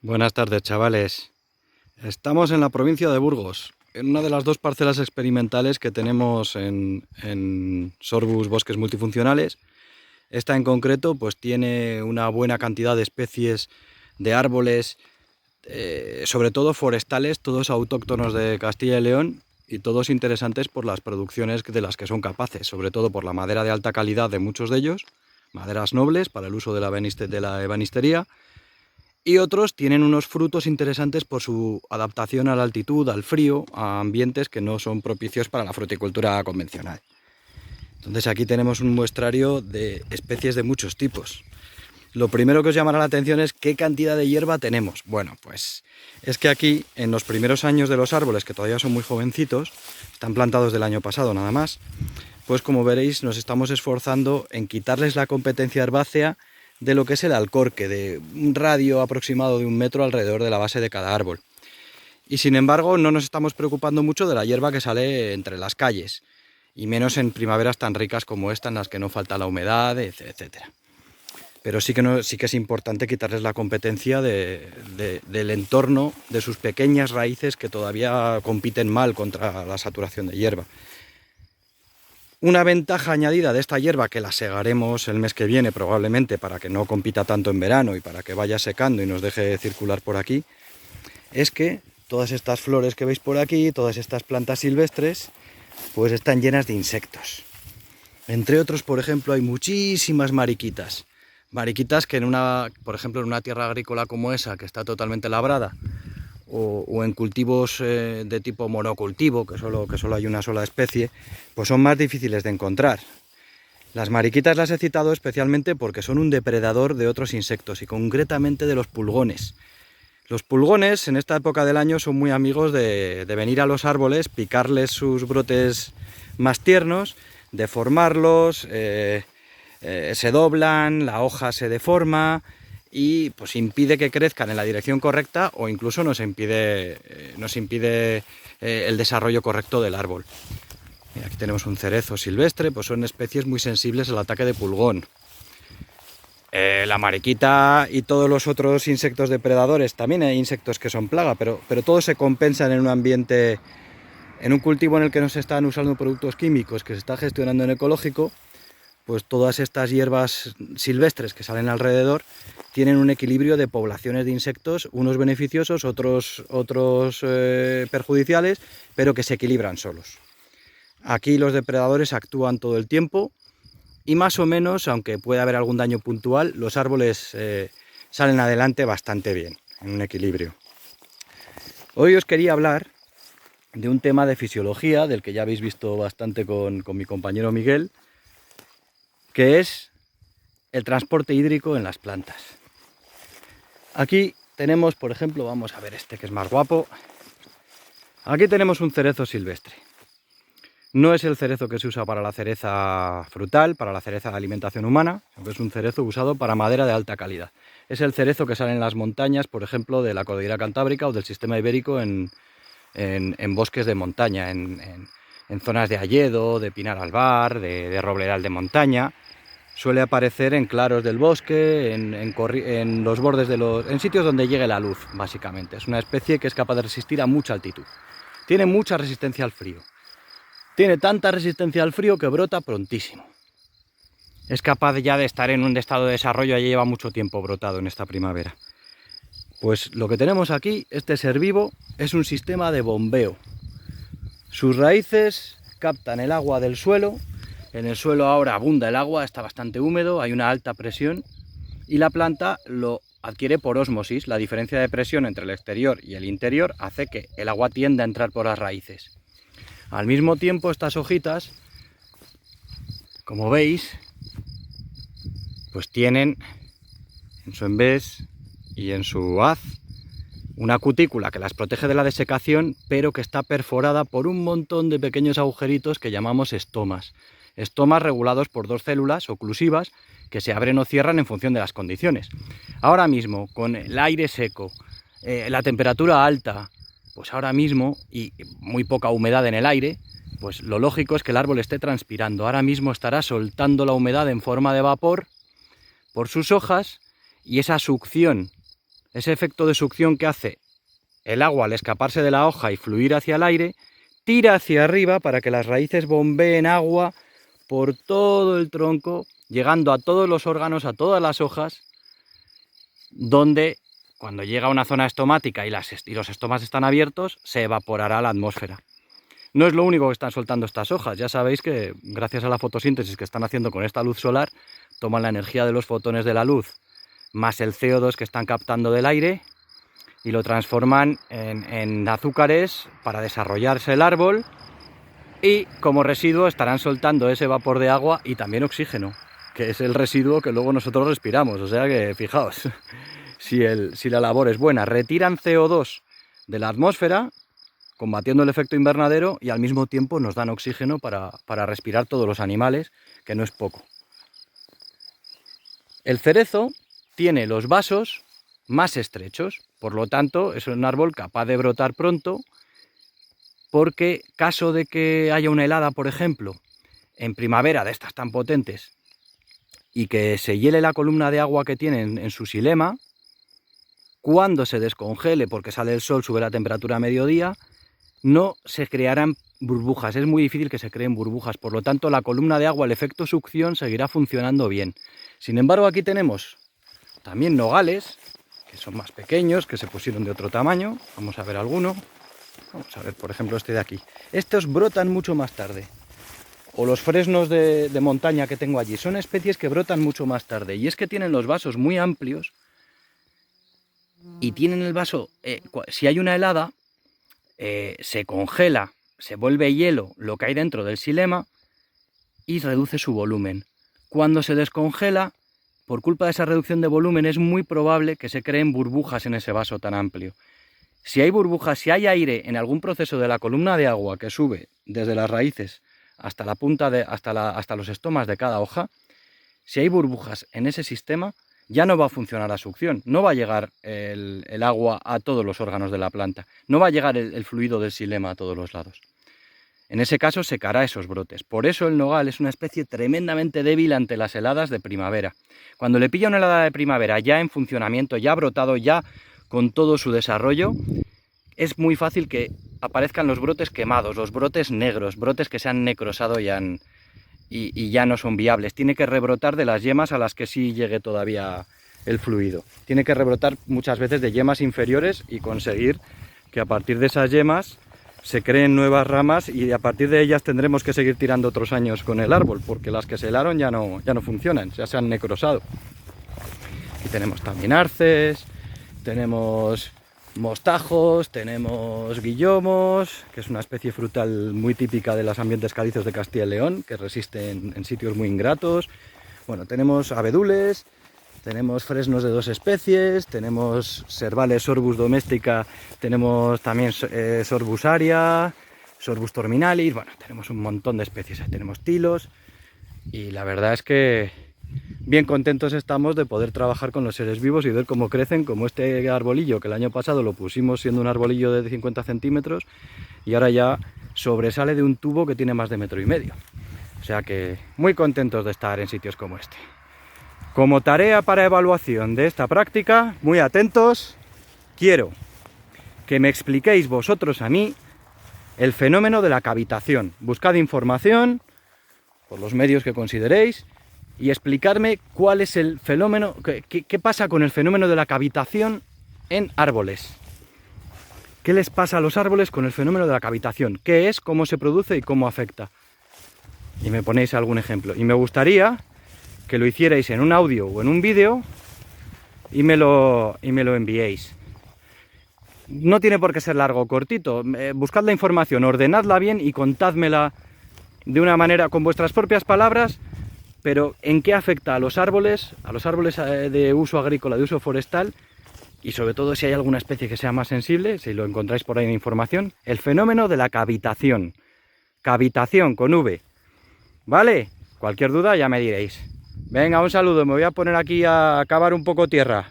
Buenas tardes, chavales. Estamos en la provincia de Burgos, en una de las dos parcelas experimentales que tenemos en Sorbus Bosques Multifuncionales. Esta en concreto pues tiene una buena cantidad de especies de árboles, sobre todo forestales, todos autóctonos de Castilla y León y todos interesantes por las producciones de las que son capaces, sobre todo por la madera de alta calidad de muchos de ellos, maderas nobles para el uso de la ebanistería. Y otros tienen unos frutos interesantes por su adaptación a la altitud, al frío, a ambientes que no son propicios para la fruticultura convencional. Entonces aquí tenemos un muestrario de especies de muchos tipos. Lo primero que os llamará la atención es qué cantidad de hierba tenemos. Bueno, pues es que aquí, en los primeros años de los árboles, que todavía son muy jovencitos, están plantados del año pasado nada más, pues como veréis nos estamos esforzando en quitarles la competencia herbácea de lo que es el alcorque, de un radio aproximado de 1 metro alrededor de la base de cada árbol. Y sin embargo no nos estamos preocupando mucho de la hierba que sale entre las calles, y menos en primaveras tan ricas como esta, en las que no falta la humedad, etc. Pero sí que es importante quitarles la competencia del entorno, de sus pequeñas raíces que todavía compiten mal contra la saturación de hierba. Una ventaja añadida de esta hierba, que la segaremos el mes que viene probablemente para que no compita tanto en verano y para que vaya secando y nos deje circular por aquí, es que todas estas flores que veis por aquí, todas estas plantas silvestres, pues están llenas de insectos. Entre otros, por ejemplo, hay muchísimas mariquitas. Mariquitas que por ejemplo, en una tierra agrícola como esa, que está totalmente labrada, o en cultivos de tipo monocultivo, que solo hay una sola especie, pues son más difíciles de encontrar. Las mariquitas las he citado especialmente porque son un depredador de otros insectos y concretamente de los pulgones. Los pulgones en esta época del año son muy amigos de venir a los árboles, picarles sus brotes más tiernos, deformarlos, se doblan, la hoja se deforma y pues impide que crezcan en la dirección correcta, o incluso nos impide el desarrollo correcto del árbol. Mira, aquí tenemos un cerezo silvestre, pues son especies muy sensibles al ataque de pulgón. La mariquita y todos los otros insectos depredadores, también hay insectos que son plaga, pero todos se compensan en un ambiente, en un cultivo en el que no se están usando productos químicos, que se está gestionando en ecológico. Pues todas estas hierbas silvestres que salen alrededor tienen un equilibrio de poblaciones de insectos, unos beneficiosos, otros perjudiciales, pero que se equilibran solos. Aquí los depredadores actúan todo el tiempo y más o menos, aunque pueda haber algún daño puntual, los árboles salen adelante bastante bien, en un equilibrio. Hoy os quería hablar de un tema de fisiología, del que ya habéis visto bastante con mi compañero Miguel, que es el transporte hídrico en las plantas. Aquí tenemos, por ejemplo, vamos a ver este que es más guapo. Aquí tenemos un cerezo silvestre. No es el cerezo que se usa para la cereza frutal, para la cereza de alimentación humana, sino que es un cerezo usado para madera de alta calidad. Es el cerezo que sale en las montañas, por ejemplo, de la cordillera cantábrica o del sistema ibérico en bosques de montaña, en zonas de hayedo, de pinar albar, de robledal de montaña. Suele aparecer en claros del bosque, en los bordes en sitios donde llegue la luz, básicamente. Es una especie que es capaz de resistir a mucha altitud. Tiene mucha resistencia al frío. Tiene tanta resistencia al frío que brota prontísimo. Es capaz ya de estar en un estado de desarrollo, ya lleva mucho tiempo brotado en esta primavera. Pues lo que tenemos aquí, este ser vivo, es un sistema de bombeo. Sus raíces captan el agua del suelo. En el suelo ahora abunda el agua, está bastante húmedo, hay una alta presión y la planta lo adquiere por ósmosis. La diferencia de presión entre el exterior y el interior hace que el agua tienda a entrar por las raíces. Al mismo tiempo, estas hojitas, como veis, pues tienen en su embés y en su haz una cutícula que las protege de la desecación, pero que está perforada por un montón de pequeños agujeritos que llamamos estomas. Estomas regulados por dos células oclusivas que se abren o cierran en función de las condiciones. Ahora mismo, con el aire seco, la temperatura alta, pues ahora mismo, y muy poca humedad en el aire, pues lo lógico es que el árbol esté transpirando. Ahora mismo estará soltando la humedad en forma de vapor por sus hojas, y esa succión ese efecto de succión que hace el agua al escaparse de la hoja y fluir hacia el aire, tira hacia arriba para que las raíces bombeen agua por todo el tronco, llegando a todos los órganos, a todas las hojas, donde cuando llega a una zona estomática y los estomas están abiertos, se evaporará la atmósfera. No es lo único que están soltando estas hojas, ya sabéis que gracias a la fotosíntesis que están haciendo con esta luz solar, toman la energía de los fotones de la luz, más el CO2 que están captando del aire, y lo transforman en azúcares para desarrollarse el árbol, y como residuo estarán soltando ese vapor de agua y también oxígeno, que es el residuo que luego nosotros respiramos. O sea que fijaos, si la labor es buena, retiran CO2 de la atmósfera, combatiendo el efecto invernadero, y al mismo tiempo nos dan oxígeno para respirar todos los animales, que no es poco. El cerezo tiene los vasos más estrechos, por lo tanto es un árbol capaz de brotar pronto, porque caso de que haya una helada, por ejemplo, en primavera de estas tan potentes, y que se hiele la columna de agua que tienen en su xilema, cuando se descongele porque sale el sol, sube la temperatura a mediodía, no se crearán burbujas, es muy difícil que se creen burbujas, por lo tanto la columna de agua, el efecto succión, seguirá funcionando bien. Sin embargo, aquí tenemos también nogales, que son más pequeños, que se pusieron de otro tamaño. Vamos a ver alguno. Vamos a ver, por ejemplo, este de aquí. Estos brotan mucho más tarde. O los fresnos de montaña que tengo allí. Son especies que brotan mucho más tarde. Y es que tienen los vasos muy amplios. Y tienen el vaso, si hay una helada, se congela, se vuelve hielo lo que hay dentro del xilema y reduce su volumen. Cuando se descongela, por culpa de esa reducción de volumen, es muy probable que se creen burbujas en ese vaso tan amplio. Si hay burbujas, si hay aire en algún proceso de la columna de agua que sube desde las raíces hasta la punta hasta los estomas de cada hoja, si hay burbujas en ese sistema, ya no va a funcionar la succión, no va a llegar el agua a todos los órganos de la planta, no va a llegar el fluido del xilema a todos los lados. En ese caso secará esos brotes. Por eso el nogal es una especie tremendamente débil ante las heladas de primavera. Cuando le pilla una helada de primavera ya en funcionamiento, ya brotado, ya con todo su desarrollo, es muy fácil que aparezcan los brotes quemados, los brotes negros, brotes que se han necrosado y ya no son viables. Tiene que rebrotar de las yemas a las que sí llegue todavía el fluido. Tiene que rebrotar muchas veces de yemas inferiores y conseguir que a partir de esas yemas se creen nuevas ramas, y a partir de ellas tendremos que seguir tirando otros años con el árbol, porque las que se helaron ya no funcionan, ya se han necrosado. Aquí tenemos también arces, tenemos mostajos, tenemos guillomos, que es una especie frutal muy típica de los ambientes calizos de Castilla y León, que resiste en sitios muy ingratos. Bueno, tenemos abedules, tenemos fresnos de 2 especies, tenemos Servales Sorbus domestica, tenemos también Sorbus aria, Sorbus terminalis, bueno, tenemos un montón de especies, tenemos tilos, y la verdad es que bien contentos estamos de poder trabajar con los seres vivos y ver cómo crecen, como este arbolillo que el año pasado lo pusimos siendo un arbolillo de 50 centímetros y ahora ya sobresale de un tubo que tiene más de 1,5 metros. O sea que muy contentos de estar en sitios como este. Como tarea para evaluación de esta práctica, muy atentos, quiero que me expliquéis vosotros a mí el fenómeno de la cavitación. Buscad información por los medios que consideréis y explicarme cuál es el fenómeno, qué pasa con el fenómeno de la cavitación en árboles. ¿Qué les pasa a los árboles con el fenómeno de la cavitación? ¿Qué es, cómo se produce y cómo afecta? Y me ponéis algún ejemplo. Y me gustaría que lo hicierais en un audio o en un vídeo y me lo enviéis. No tiene por qué ser largo o cortito. Buscad la información, ordenadla bien y contádmela de una manera con vuestras propias palabras, pero en qué afecta a los árboles de uso agrícola, de uso forestal, y sobre todo si hay alguna especie que sea más sensible, si lo encontráis por ahí en información, el fenómeno de la cavitación. Cavitación con V. ¿Vale? Cualquier duda ya me diréis. Venga, un saludo, me voy a poner aquí a cavar un poco tierra.